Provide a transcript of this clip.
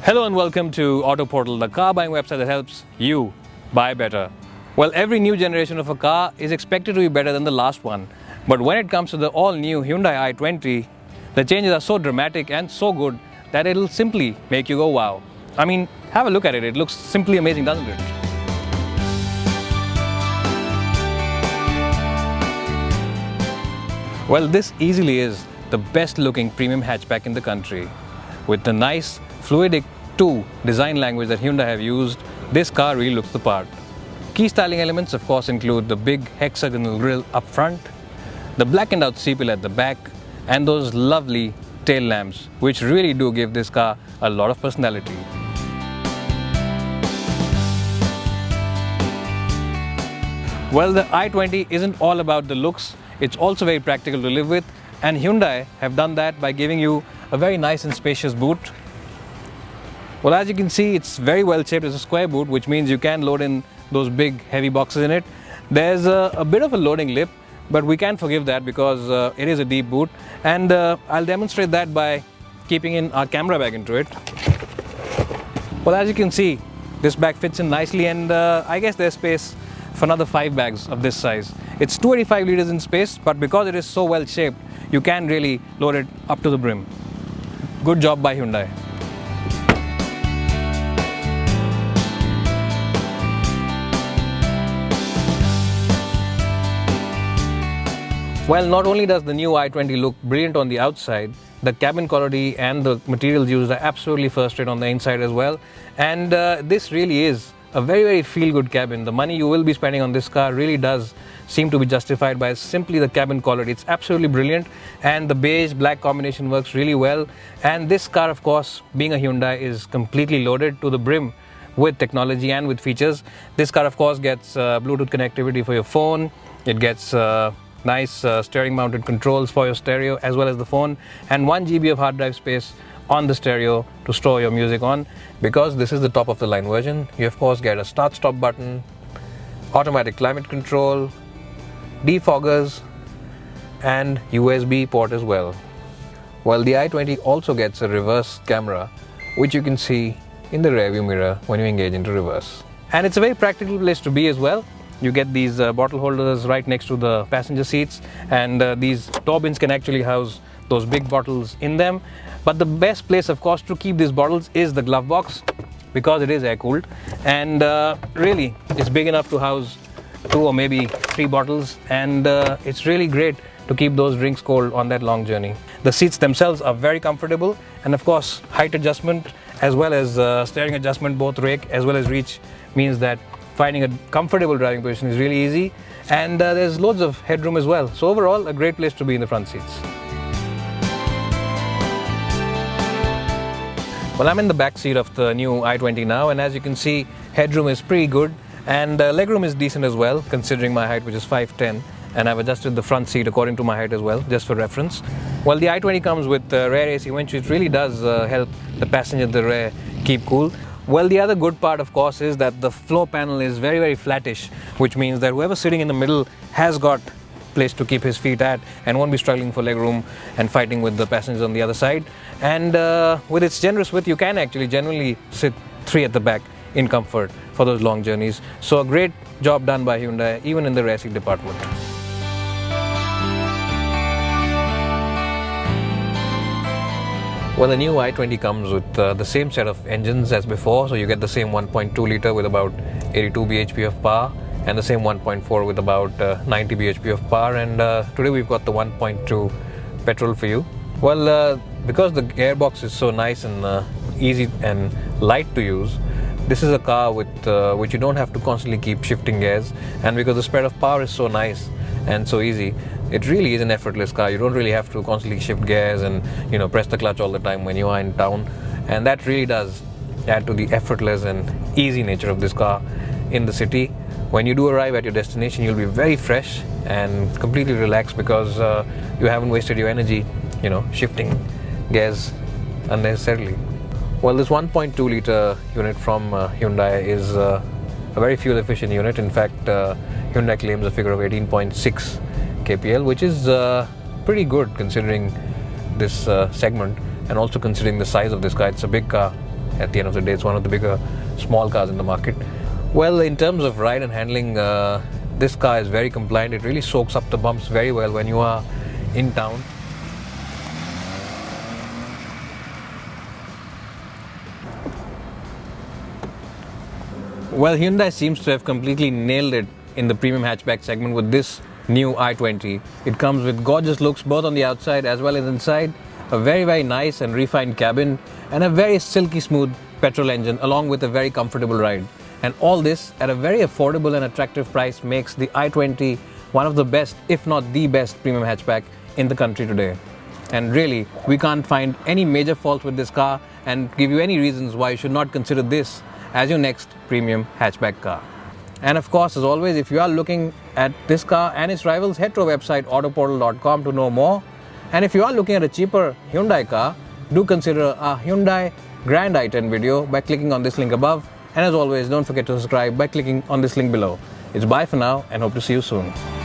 Hello and welcome to Auto Portal, the car buying website that helps you buy better. Well, every new generation of a car is expected to be better than the last one. But when it comes to the all-new Hyundai i20, the changes are so dramatic and so good that it'll simply make you go wow. I mean, have a look at it. It looks simply amazing, doesn't it? Well, this easily is the best looking premium hatchback in the country. With the nice Fluidic 2 design language that Hyundai have used, this car really looks the part. Key styling elements of course include the big hexagonal grille up front, the blackened out C-pillar at the back, and those lovely tail lamps, which really do give this car a lot of personality. Well, the i20 isn't all about the looks, it's also very practical to live with, and Hyundai have done that by giving you a very nice and spacious boot. Well, as you can see, it's very well shaped as a square boot, which means you can load in those big heavy boxes in it. There's a bit of a loading lip, but we can forgive that because it is a deep boot, and I'll demonstrate that by keeping in our camera bag into it. Well, as you can see, this bag fits in nicely, and I guess there's space for another 5 bags of this size. It's 285 liters in space, but because it is so well shaped, you can really load it up to the brim. Good job by Hyundai. Well, not only does the new i20 look brilliant on the outside, the cabin quality and the materials used are absolutely first rate on the inside as well. And this really is a very feel-good cabin. The money you will be spending on this car really does seem to be justified by simply the cabin quality. It's absolutely brilliant, and the beige-black combination works really well. And this car, of course, being a Hyundai, is completely loaded to the brim with technology and with features. This car, of course, gets Bluetooth connectivity for your phone. It gets nice steering mounted controls for your stereo as well as the phone, and 1 GB of hard drive space on the stereo to store your music on. Because this is the top of the line version, you of course get a start stop button, automatic climate control, defoggers, and USB port as well. While the i20 also gets a reverse camera, which you can see in the rear view mirror when you engage into reverse. And it's a very practical place to be as well. You get these bottle holders right next to the passenger seats, and these door bins can actually house those big bottles in them. But the best place, of course, to keep these bottles is the glove box, because it is air cooled, and really it's big enough to house 2 or maybe 3 bottles, and it's really great to keep those drinks cold on that long journey. The seats themselves are very comfortable, and of course height adjustment as well as steering adjustment, both rake as well as reach, means that finding a comfortable driving position is really easy, and there's loads of headroom as well. So overall, a great place to be in the front seats. Well, I'm in the back seat of the new i20 now, and as you can see, headroom is pretty good, and legroom is decent as well, considering my height, which is 5'10", and I've adjusted the front seat according to my height as well, just for reference. Well, the i20 comes with rear AC winch, which really does help the passenger at the rear keep cool. Well, the other good part, of course, is that the floor panel is very flattish, which means that whoever's sitting in the middle has got place to keep his feet at and won't be struggling for legroom and fighting with the passengers on the other side. And with its generous width, you can actually generally sit 3 at the back in comfort for those long journeys. So a great job done by Hyundai, even in the rear seat department. Well, the new i20 comes with the same set of engines as before, so you get the same 1.2 litre with about 82 bhp of power, and the same 1.4 with about 90 bhp of power, and today we've got the 1.2 petrol for you. Well, because the gearbox is so nice and easy and light to use, this is a car with which you don't have to constantly keep shifting gears, and because the spread of power is so nice and so easy, it really is an effortless car. You don't really have to constantly shift gears and press the clutch all the time when you are in town, and that really does add to the effortless and easy nature of this car in the city. When you do arrive at your destination, you'll be very fresh and completely relaxed because you haven't wasted your energy shifting gears unnecessarily. Well, this 1.2 litre unit from Hyundai is a very fuel efficient unit. In fact, Hyundai claims a figure of 18.6 kpl, which is pretty good considering this segment, and also considering the size of this car. It's a big car At the end of the day, it's one of the bigger small cars in the market. Well, in terms of ride and handling, this car is very compliant. It really soaks up the bumps very well when you are in town. Well, Hyundai seems to have completely nailed it in the premium hatchback segment with this new i20. It comes with gorgeous looks both on the outside as well as inside, a very nice and refined cabin, and a very silky smooth petrol engine along with a very comfortable ride. And all this at a very affordable and attractive price makes the i20 one of the best, if not the best, premium hatchback in the country today. And really, we can't find any major faults with this car and give you any reasons why you should not consider this as your next premium hatchback car. And of course, as always, if you are looking at this car and its rivals, head to our website autoportal.com to know more. And if you are looking at a cheaper Hyundai car, do consider a Hyundai Grand i10 video by clicking on this link above. And as always, don't forget to subscribe by clicking on this link below. It's bye for now and hope to see you soon.